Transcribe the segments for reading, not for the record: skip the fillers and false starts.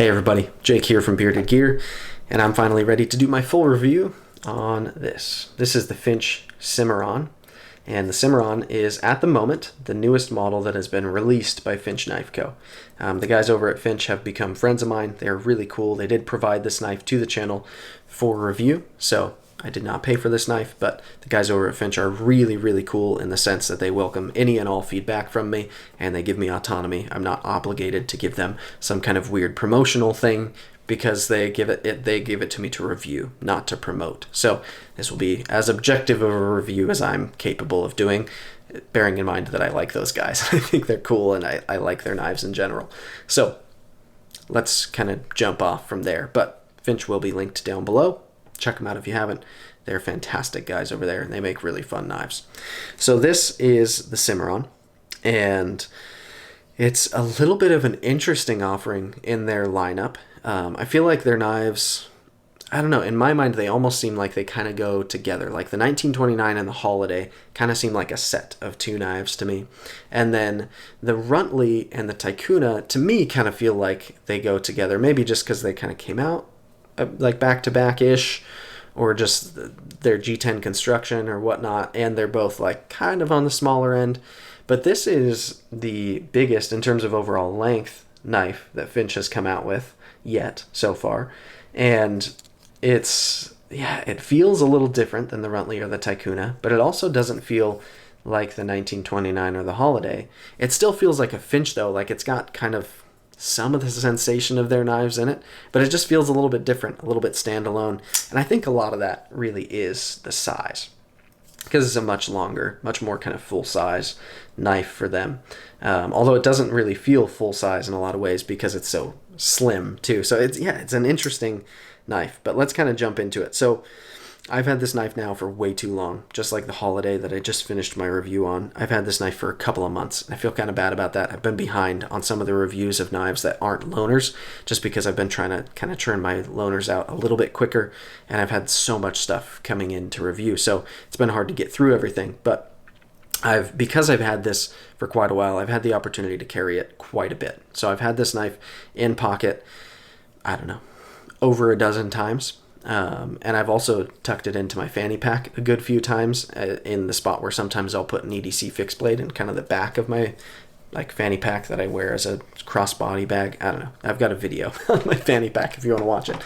Hey everybody, Jake here from Bearded Gear, and I'm finally ready to do my full review on this. This is the Finch Cimarron, and the Cimarron is, at the moment, the newest model that has been released by Finch Knife Co. The guys over at Finch have become friends of mine. They're really cool. They did provide this knife to the channel for review, so I did not pay for this knife, but the guys over at Finch are really, really cool in the sense that they welcome any and all feedback from me, and they give me autonomy. I'm not obligated to give them some kind of weird promotional thing because they give it to me to review, not to promote. So this will be as objective of a review as I'm capable of doing, bearing in mind that I like those guys. I think they're cool, and I like their knives in general. So let's kind of jump off from there, but Finch will be linked down below. Check them out if you haven't. They're fantastic guys over there, and they make really fun knives. So this is the Cimarron, and it's a little bit of an interesting offering in their lineup. I feel like their knives, I don't know, in my mind they almost seem like they kind of go together. Like the 1929 and the Holiday kind of seem like a set of two knives to me. And then the Runtley and the Tycuna, to me, kind of feel like they go together. Maybe just because they kind of came out like back-to-back-ish, or just their G10 construction or whatnot, and they're both like kind of on the smaller end. But this is the biggest in terms of overall length knife that Finch has come out with yet so far, and it feels a little different than the Runtley or the Tycuna, but it also doesn't feel like the 1929 or the Holiday. It still feels like a Finch though, like it's got kind of some of the sensation of their knives in it, but it just feels a little bit different, a little bit standalone. And I think a lot of that really is the size, because it's a much longer, much more kind of full-size knife for them. Although it doesn't really feel full-size in a lot of ways because it's so slim too. So it's an interesting knife, but let's kind of jump into it. So I've had this knife now for way too long, just like the Holiday that I just finished my review on. I've had this knife for a couple of months. I feel kind of bad about that. I've been behind on some of the reviews of knives that aren't loaners, just because I've been trying to kind of churn my loaners out a little bit quicker, and I've had so much stuff coming in to review, so it's been hard to get through everything. But because I've had this for quite a while, I've had the opportunity to carry it quite a bit. So I've had this knife in pocket, I don't know, over a dozen times. And I've also tucked it into my fanny pack a good few times in the spot where sometimes I'll put an EDC fixed blade in kind of the back of my fanny pack that I wear as a crossbody bag. I don't know. I've got a video on my fanny pack if you want to watch it.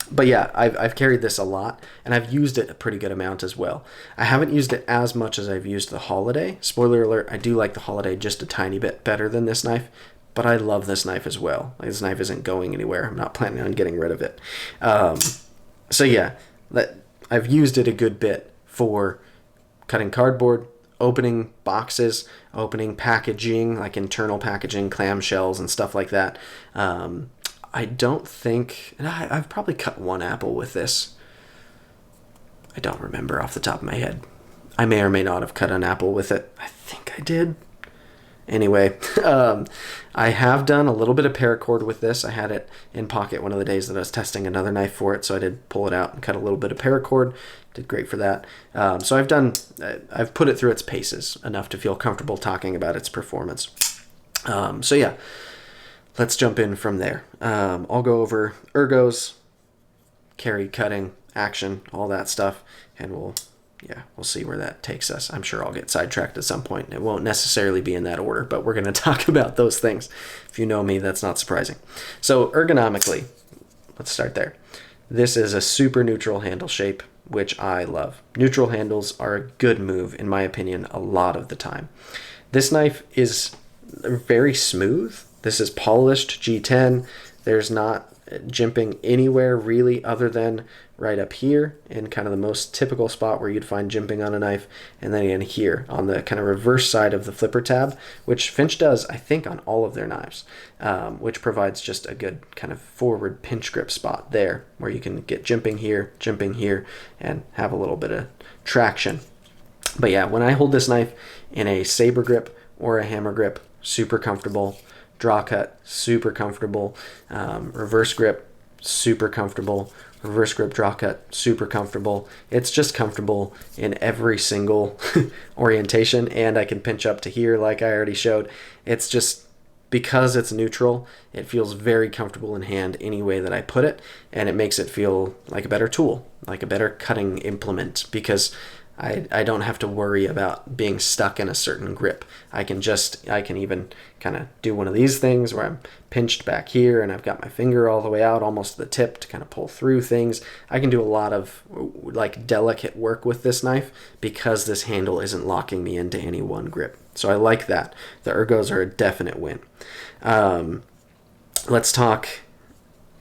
But yeah, I've carried this a lot, and I've used it a pretty good amount as well. I haven't used it as much as I've used the Holiday. Spoiler alert, I do like the Holiday just a tiny bit better than this knife, but I love this knife as well. Like, this knife isn't going anywhere. I'm not planning on getting rid of it. So yeah, I've used it a good bit for cutting cardboard, opening boxes, opening packaging, like internal packaging, clamshells and stuff like that. I don't think, and I've probably cut one apple with this. I don't remember off the top of my head. I may or may not have cut an apple with it. I think I did. Anyway, I have done a little bit of paracord with this. I had it in pocket one of the days that I was testing another knife for it, so I did pull it out and cut a little bit of paracord. Did great for that. So I've put it through its paces enough to feel comfortable talking about its performance. So yeah, let's jump in from there. I'll go over ergos, carry, cutting, action, all that stuff, and we'll see where that takes us. I'm sure I'll get sidetracked at some point. It won't necessarily be in that order, but we're going to talk about those things. If you know me, that's not surprising. So ergonomically, let's start there. This is a super neutral handle shape, which I love. Neutral handles are a good move, in my opinion, a lot of the time. This knife is very smooth. This is polished G10. There's not jimping anywhere really other than right up here in kind of the most typical spot where you'd find jimping on a knife, and then in here on the kind of reverse side of the flipper tab, which Finch does, I think, on all of their knives, which provides just a good kind of forward pinch grip spot there where you can get jimping here, and have a little bit of traction. But yeah, when I hold this knife in a saber grip or a hammer grip, super comfortable. Draw cut, super comfortable. Reverse grip, super comfortable. Reverse grip, draw cut, super comfortable. It's just comfortable in every single orientation, and I can pinch up to here like I already showed. It's just because it's neutral, it feels very comfortable in hand any way that I put it, and it makes it feel like a better tool, like a better cutting implement, because I don't have to worry about being stuck in a certain grip. I can even kind of do one of these things where I'm pinched back here and I've got my finger all the way out almost to the tip to kind of pull through things. I can do a lot of like delicate work with this knife because this handle isn't locking me into any one grip. So I like that. The ergos are a definite win. Let's talk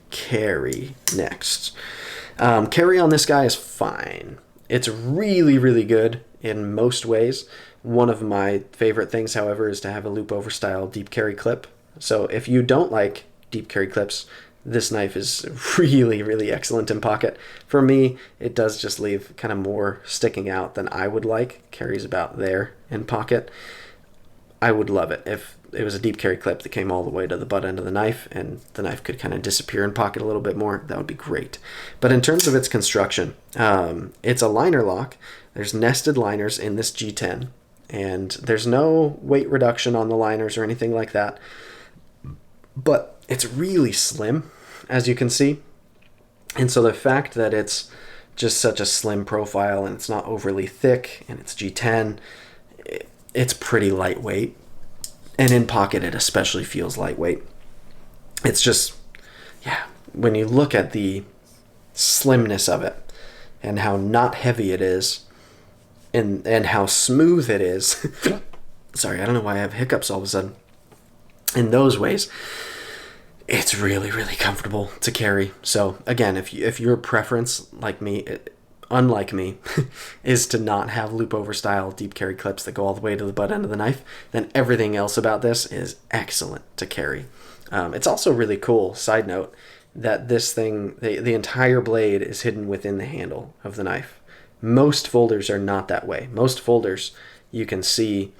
carry next. Carry on this guy is fine. It's really, really good in most ways. One of my favorite things, however, is to have a loop over style deep carry clip. So if you don't like deep carry clips, this knife is really, really excellent in pocket. For me, it does just leave kind of more sticking out than I would like. Carries about there in pocket. I would love it if it was a deep carry clip that came all the way to the butt end of the knife and the knife could kind of disappear in pocket a little bit more. That would be great. But in terms of its construction, it's a liner lock. There's nested liners in this G10, and there's no weight reduction on the liners or anything like that. But it's really slim, as you can see. And so the fact that it's just such a slim profile and it's not overly thick and it's G10, it's pretty lightweight. And in pocket, it especially feels lightweight. It's just, yeah, when you look at the slimness of it and how not heavy it is and how smooth it is. Sorry, I don't know why I have hiccups all of a sudden. In those ways, it's really, really comfortable to carry. So again, if your preference, like me, unlike me, is to not have loop over style deep carry clips that go all the way to the butt end of the knife, then everything else about this is excellent to carry. It's also really cool, side note, that this thing, the entire blade is hidden within the handle of the knife. Most folders are not that way. Most folders, you can see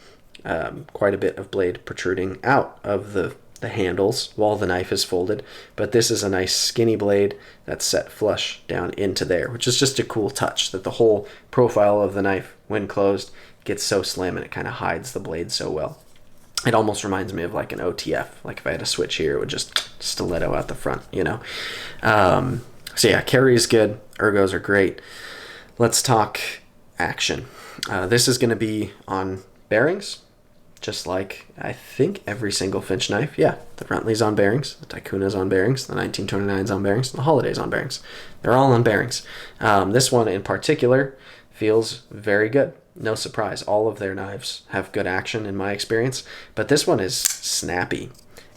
quite a bit of blade protruding out of the handles while the knife is folded, but this is a nice skinny blade that's set flush down into there, which is just a cool touch that the whole profile of the knife when closed gets so slim and it kind of hides the blade so well. It almost reminds me of like an OTF, like if I had a switch here it would just stiletto out the front, you know. So yeah, carry is good, ergos are great. Let's talk action. This is going to be on bearings, just like I think every single Finch knife. Yeah, the Runtley's on bearings, the Tycoon's on bearings, the 1929's on bearings, the Holiday's on bearings. They're all on bearings. This one in particular feels very good. No surprise, all of their knives have good action in my experience, but this one is snappy.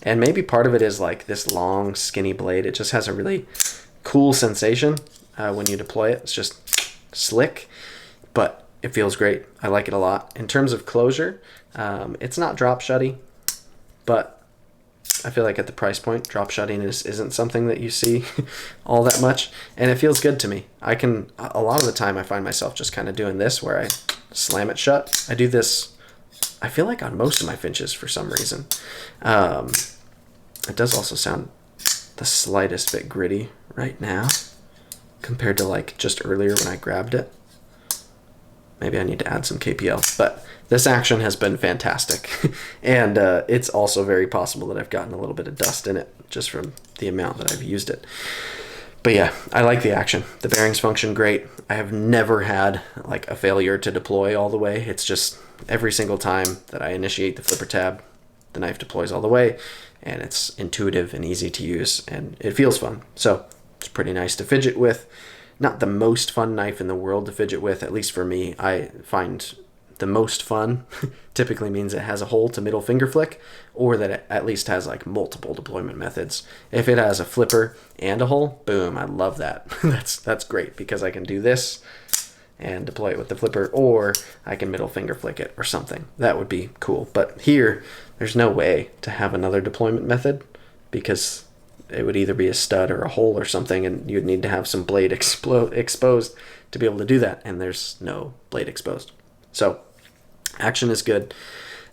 And maybe part of it is like this long, skinny blade. It just has a really cool sensation when you deploy it. It's just slick, but it feels great. I like it a lot. In terms of closure, it's not drop shutty, but I feel like at the price point, drop shuttiness isn't something that you see all that much, and it feels good to me. A lot of the time I find myself just kind of doing this where I slam it shut. I do this, I feel like on most of my Finches for some reason. It does also sound the slightest bit gritty right now compared to like just earlier when I grabbed it. Maybe I need to add some KPL, but this action has been fantastic. And it's also very possible that I've gotten a little bit of dust in it just from the amount that I've used it. But yeah, I like the action. The bearings function great. I have never had like a failure to deploy all the way. It's just every single time that I initiate the flipper tab, the knife deploys all the way, and it's intuitive and easy to use, and it feels fun. So it's pretty nice to fidget with. Not the most fun knife in the world to fidget with, at least for me. I find the most fun typically means it has a hole to middle finger flick, or that it at least has like multiple deployment methods. If it has a flipper and a hole, boom, I love that. That's great because I can do this and deploy it with the flipper, or I can middle finger flick it or something. That would be cool. But here, there's no way to have another deployment method because it would either be a stud or a hole or something, and you'd need to have some blade exposed to be able to do that, and there's no blade exposed. So action is good.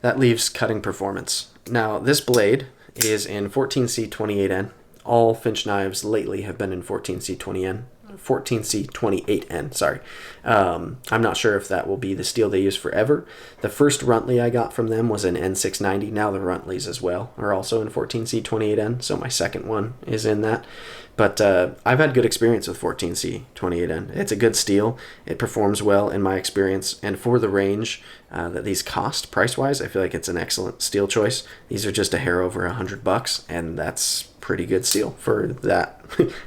That leaves cutting performance. Now this blade is in 14C28N. All Finch knives lately have been in 14C20N. 14C28N, sorry. I'm not sure if that will be the steel they use forever. The first Runtley I got from them was an N690. Now the Runtleys as well are also in 14C28N, so my second one is in that. But I've had good experience with 14C28N. It's a good steel. It performs well in my experience. And for the range that these cost price-wise, I feel like it's an excellent steel choice. These are just a hair over $100, and that's pretty good steel for that,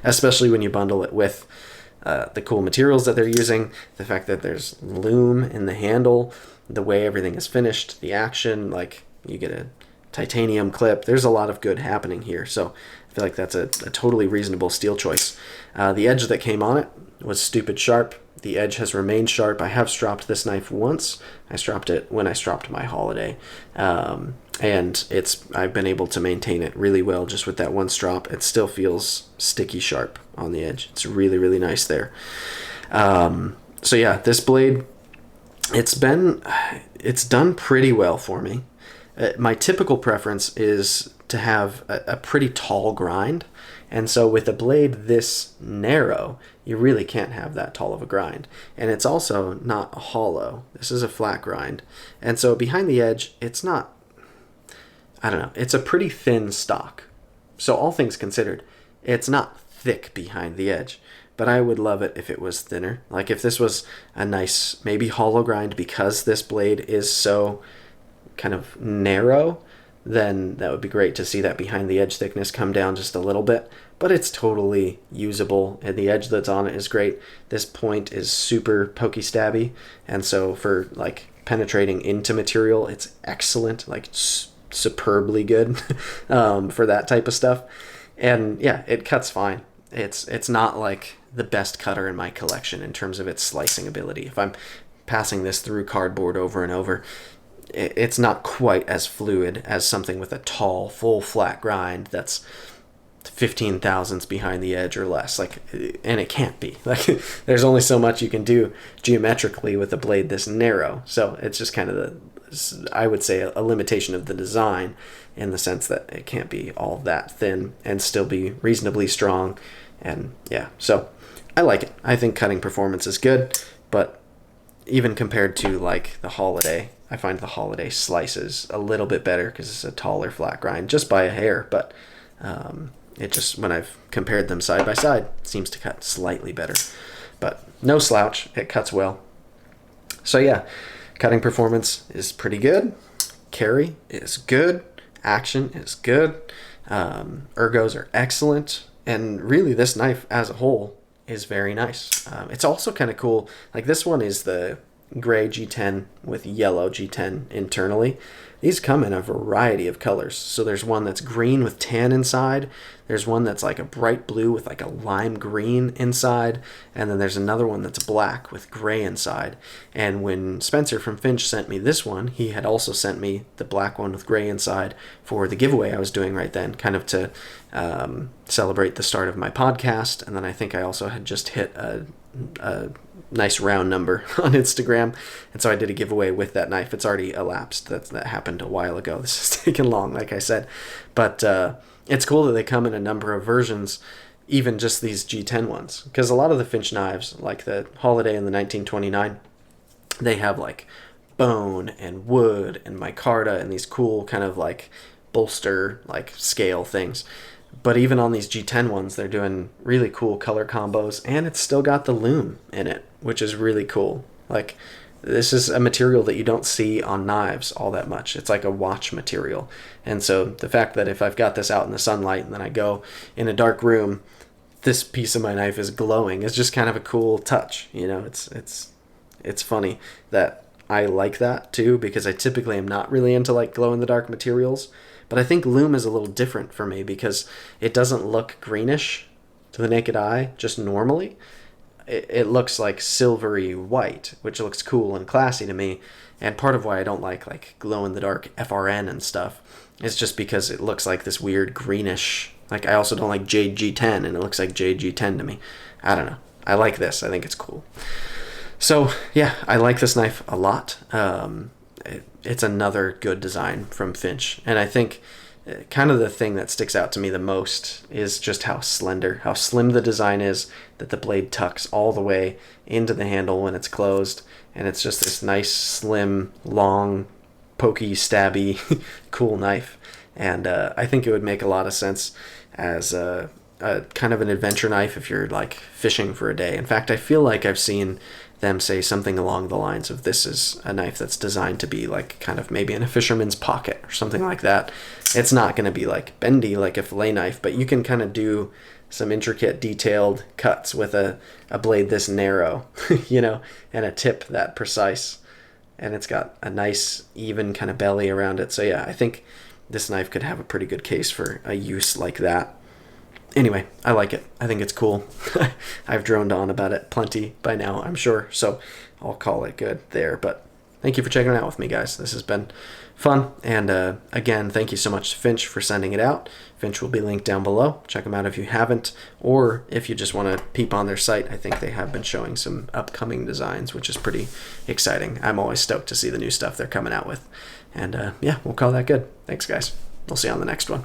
especially when you bundle it with the cool materials that they're using, the fact that there's loom in the handle, the way everything is finished, the action, like you get a titanium clip. There's a lot of good happening here. So I feel like that's a totally reasonable steel choice. The edge that came on it was stupid sharp. The edge has remained sharp. I have stropped this knife once. I stropped it when I stropped my Holiday. And I've been able to maintain it really well just with that one strop. It still feels sticky sharp on the edge. It's really, really nice there. So yeah, this blade, it's done pretty well for me. My typical preference is to have a pretty tall grind. And so with a blade this narrow, you really can't have that tall of a grind. And it's also not a hollow. This is a flat grind. And so behind the edge, it's not, I don't know, it's a pretty thin stock. So all things considered, it's not thick behind the edge. But I would love it if it was thinner. Like if this was a nice, maybe hollow grind because this blade is so kind of narrow, then that would be great to see that behind the edge thickness come down just a little bit. But it's totally usable, and the edge that's on it is great. This point is super pokey stabby, and so for like penetrating into material, it's excellent, like superbly good for that type of stuff. And yeah, it cuts fine. It's not like the best cutter in my collection in terms of its slicing ability. If I'm passing this through cardboard over and over, it's not quite as fluid as something with a tall, full flat grind that's 15 thousandths behind the edge or less. And it can't be. There's only so much you can do geometrically with a blade this narrow. So it's just kind of I would say a limitation of the design in the sense that it can't be all that thin and still be reasonably strong. And yeah, so I like it. I think cutting performance is good, but even compared to like the Holiday, I find the Holiday slices a little bit better because it's a taller flat grind just by a hair, but it just, when I've compared them side by side, it seems to cut slightly better. But no slouch, it cuts well. So yeah, cutting performance is pretty good. Carry is good. Action is good. Ergos are excellent. And really this knife as a whole is very nice. It's also kind of cool. Like this one is the gray G10 with yellow G10 internally. These come in a variety of colors. So there's one that's green with tan inside. There's one that's like a bright blue with like a lime green inside. And then there's another one that's black with gray inside. And when Spencer from Finch sent me this one, he had also sent me the black one with gray inside for the giveaway I was doing right then, kind of to celebrate the start of my podcast. And then I think I also had just hit a nice round number on Instagram, and so I did a giveaway with that knife. It's already elapsed. That happened a while ago. This has taken long, like I said, but it's cool that they come in a number of versions, even just these G10 ones, because a lot of the Finch knives, like the Holiday and the 1929, they have like bone and wood and micarta and these cool kind of like bolster like scale things. But even on these G10 ones, they're doing really cool color combos, and it's still got the loom in it, which is really cool. Like, this is a material that you don't see on knives all that much. It's like a watch material. And so the fact that if I've got this out in the sunlight and then I go in a dark room, this piece of my knife is glowing is just kind of a cool touch. You know, it's funny that I like that too, because I typically am not really into like glow in the dark materials. But I think loom is a little different for me because it doesn't look greenish to the naked eye just normally. It looks like silvery white, which looks cool and classy to me. And part of why I don't like glow in the dark FRN and stuff is just because it looks like this weird greenish. Like, I also don't like Jade G10, and it looks like Jade G10 to me. I don't know. I like this. I think it's cool. So yeah, I like this knife a lot. It's another good design from Finch, and I think kind of the thing that sticks out to me the most is just how slender, how slim the design is, that the blade tucks all the way into the handle when it's closed, and it's just this nice, slim, long, pokey, stabby, cool knife. And I think it would make a lot of sense as a kind of an adventure knife if you're like fishing for a day. In fact, I feel like I've seen them say something along the lines of this is a knife that's designed to be like kind of maybe in a fisherman's pocket or something like that. It's not going to be like bendy like a fillet knife, but you can kind of do some intricate detailed cuts with a blade this narrow, you know, and a tip that precise. And it's got a nice even kind of belly around it. So yeah, I think this knife could have a pretty good case for a use like that. Anyway, I like it. I think it's cool. I've droned on about it plenty by now, I'm sure. So I'll call it good there. But thank you for checking it out with me, guys. This has been fun. And again, thank you so much to Finch for sending it out. Finch will be linked down below. Check them out if you haven't. Or if you just want to peep on their site, I think they have been showing some upcoming designs, which is pretty exciting. I'm always stoked to see the new stuff they're coming out with. And yeah, we'll call that good. Thanks, guys. We'll see you on the next one.